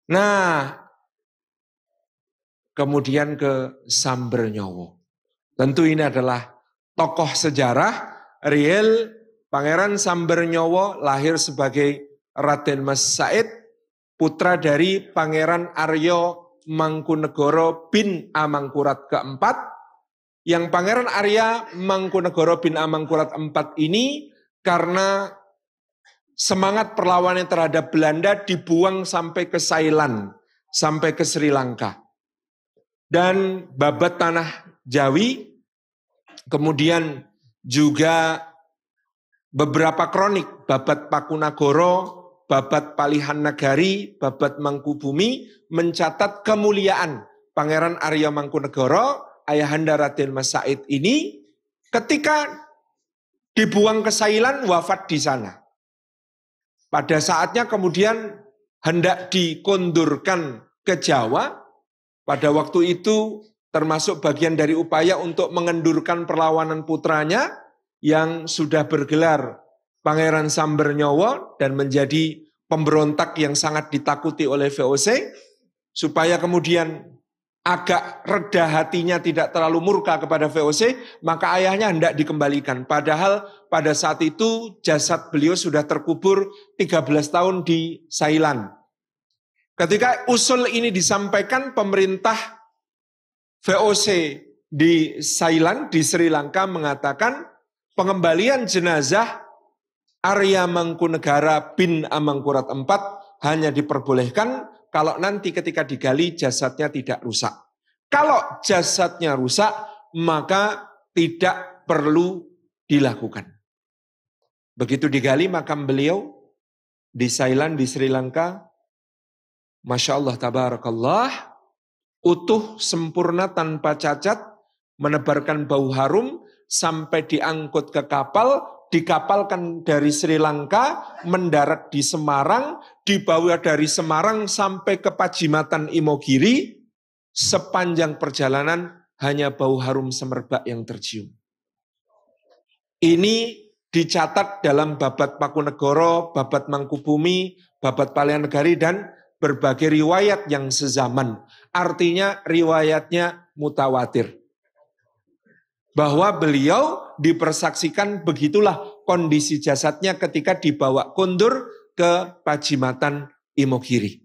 Nah, kemudian ke Sambernyowo. Tentu ini adalah tokoh sejarah real. Pangeran Sambernyowo lahir sebagai Raden Mas Said, putra dari Pangeran Arya Mangkunegoro bin Amangkurat keempat. Yang Pangeran Arya Mangkunegoro bin Amangkurat keempat ini karena semangat perlawanan terhadap Belanda dibuang sampai ke Thailand, sampai ke Sri Lanka. Dan babat tanah Jawi, kemudian juga beberapa kronik, babat Pakunagoro, babat Palihan Nagari, babat Mangkubumi, mencatat kemuliaan Pangeran Arya Mangkunegoro, ayahanda Raden Mas Said ini, ketika dibuang ke Thailand, wafat di sana. Pada saatnya kemudian hendak dikondurkan ke Jawa, pada waktu itu termasuk bagian dari upaya untuk mengendurkan perlawanan putranya yang sudah bergelar Pangeran Sambernyowo dan menjadi pemberontak yang sangat ditakuti oleh VOC, supaya kemudian agak reda hatinya, tidak terlalu murka kepada VOC, maka ayahnya hendak dikembalikan. Padahal pada saat itu jasad beliau sudah terkubur 13 tahun di Thailand. Ketika usul ini disampaikan, pemerintah VOC di Thailand, di Sri Lanka mengatakan pengembalian jenazah Arya Mangkunegara bin Amangkurat IV hanya diperbolehkan kalau nanti ketika digali jasadnya tidak rusak. Kalau jasadnya rusak, maka tidak perlu dilakukan. Begitu digali makam beliau di Thailand, di Sri Lanka, Masya Allah, tabarakallah, utuh, sempurna, tanpa cacat, menebarkan bau harum, sampai diangkut ke kapal, dikapalkan dari Sri Lanka, mendarat di Semarang, dibawa dari Semarang sampai ke Pajimatan Imogiri, sepanjang perjalanan hanya bau harum semerbak yang tercium. Ini dicatat dalam babat Pakunegoro, babat Mangkubumi, babat Palihan Nagari, dan berbagai riwayat yang sezaman. Artinya riwayatnya mutawatir. Bahwa beliau dipersaksikan begitulah kondisi jasadnya ketika dibawa kondur ke Pajimatan Imogiri.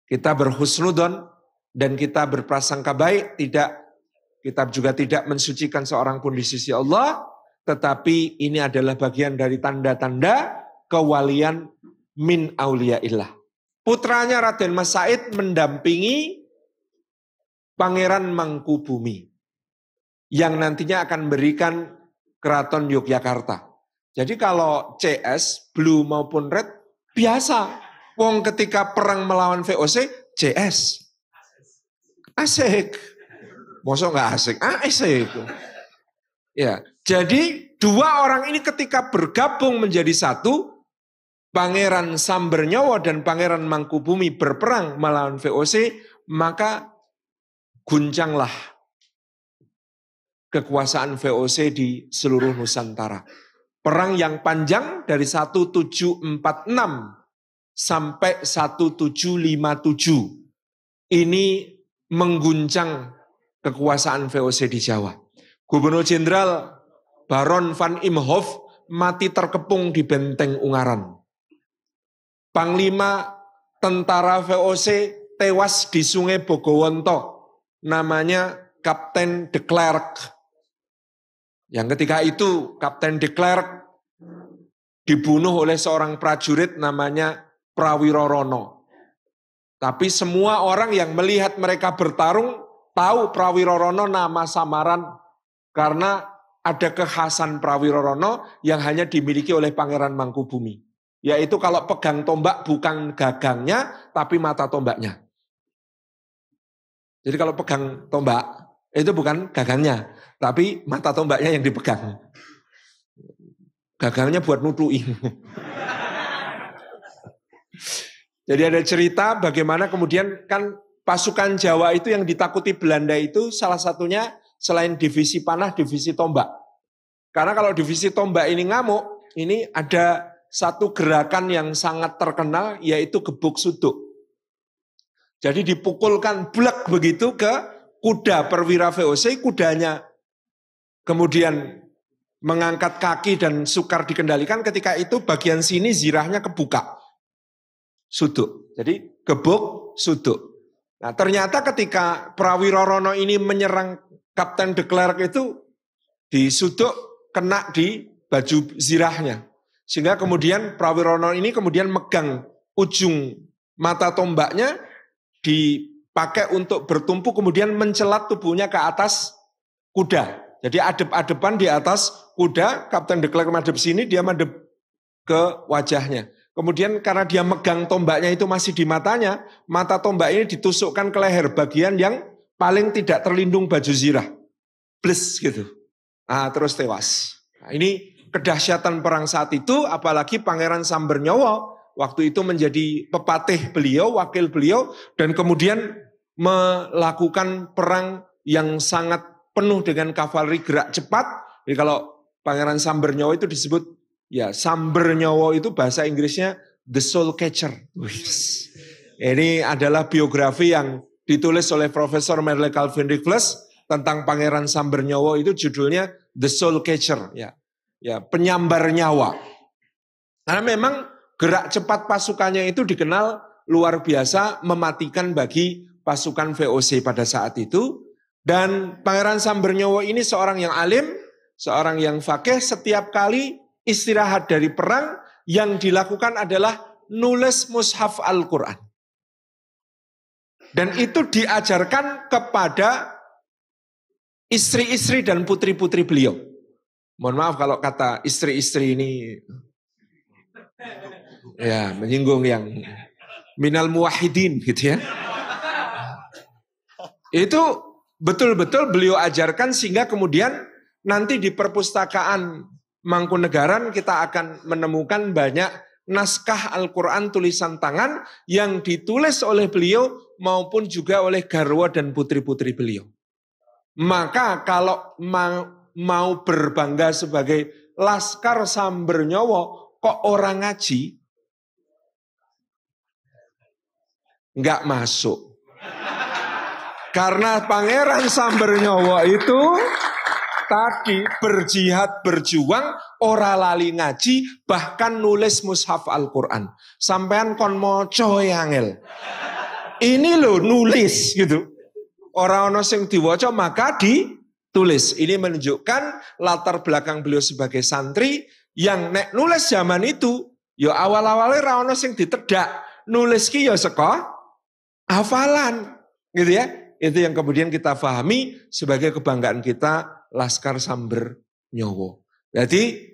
Kita berhusnudon dan kita berprasangka baik, kita juga tidak mensucikan seorang pun di sisi Allah, tetapi ini adalah bagian dari tanda-tanda kewalian min auliyaillah. Putranya Raden Mas Said mendampingi Pangeran Mangkubumi yang nantinya akan berikan Keraton Yogyakarta. Jadi kalau CS, blue maupun red, biasa. Wong ketika perang melawan VOC, CS. Asik. Masa nggak asik? Asik. Ya, jadi dua orang ini ketika bergabung menjadi satu, Pangeran Sambernyowo dan Pangeran Mangkubumi berperang melawan VOC, maka guncanglah kekuasaan VOC di seluruh Nusantara. Perang yang panjang dari 1746 sampai 1757 ini mengguncang kekuasaan VOC di Jawa. Gubernur Jenderal Baron van Imhoff mati terkepung di Benteng Ungaran. Panglima tentara VOC tewas di Sungai Bogowonto, namanya Kapten de Klerk. Yang ketika itu Kapten de Klerk dibunuh oleh seorang prajurit namanya Prawiro Rono. Tapi semua orang yang melihat mereka bertarung tahu Prawiro Rono nama samaran karena ada kekhasan Prawiro Rono yang hanya dimiliki oleh Pangeran Mangkubumi. Yaitu kalau pegang tombak bukan gagangnya, tapi mata tombaknya. Jadi kalau pegang tombak, itu bukan gagangnya, tapi mata tombaknya yang dipegang. Gagangnya buat nutuin. Jadi ada cerita bagaimana kemudian kan pasukan Jawa itu yang ditakuti Belanda itu salah satunya selain divisi panah, divisi tombak. Karena kalau divisi tombak ini ngamuk, ini ada satu gerakan yang sangat terkenal yaitu gebuk suduk. Jadi dipukulkan blek begitu ke kuda perwira VOC, kudanya kemudian mengangkat kaki dan sukar dikendalikan. Ketika itu bagian sini zirahnya kebuka. Suduk. Jadi gebuk, suduk. Nah ternyata ketika Prawira Rono ini menyerang Kapten de Klerk itu disuduk kena di baju zirahnya. Sehingga kemudian Prawira Rono ini kemudian megang ujung mata tombaknya dipakai untuk bertumpu kemudian mencelat tubuhnya ke atas kuda. Jadi adep-adepan di atas kuda, Kapten de Klerk madep sini, dia madep ke wajahnya. Kemudian karena dia megang tombaknya itu masih di matanya, mata tombak ini ditusukkan ke leher bagian yang paling tidak terlindung baju zirah. Bles gitu. Nah, terus tewas. Nah, ini kedahsyatan perang saat itu, apalagi Pangeran Sambernyowo waktu itu menjadi pepatih beliau, wakil beliau, dan kemudian melakukan perang yang sangat penuh dengan kavaleri gerak cepat. Jadi kalau Pangeran Sambernyowo itu disebut, ya Sambernyowo itu bahasa Inggrisnya the soul catcher. Ini adalah biografi yang ditulis oleh Profesor Merle Calvin Rivers tentang Pangeran Sambernyowo, itu judulnya The Soul Catcher, ya penyambar nyawa. Karena memang gerak cepat pasukannya itu dikenal luar biasa mematikan bagi pasukan VOC pada saat itu. Dan Pangeran Sambernyowo ini seorang yang alim, seorang yang fakih. Setiap kali istirahat dari perang yang dilakukan adalah nulis mushaf Al-Quran. Dan itu diajarkan kepada istri-istri dan putri-putri beliau. Mohon maaf kalau kata istri-istri ini ya menyinggung yang minal muwahhidin gitu ya. Itu betul-betul beliau ajarkan sehingga kemudian nanti di perpustakaan Mangkunegaran kita akan menemukan banyak naskah Al-Quran tulisan tangan yang ditulis oleh beliau maupun juga oleh garwa dan putri-putri beliau. Maka kalau mau berbangga sebagai Laskar Sambernyowo kok orang ngaji, nggak masuk. Karena Pangeran Sambernyowo itu tadi berjihad berjuang, ora lali ngaji, bahkan nulis mushaf Al-Quran. Sampean kon moco yangel. Ini loh nulis gitu. Orang ono sing diwaca maka ditulis. Ini menunjukkan latar belakang beliau sebagai santri yang nek nulis zaman itu, ya awal-awalnya ra ono sing ditedak. Nulis ki ya saka hafalan, gitu ya. Itu yang kemudian kita pahami sebagai kebanggaan kita Laskar Sambernyowo. Jadi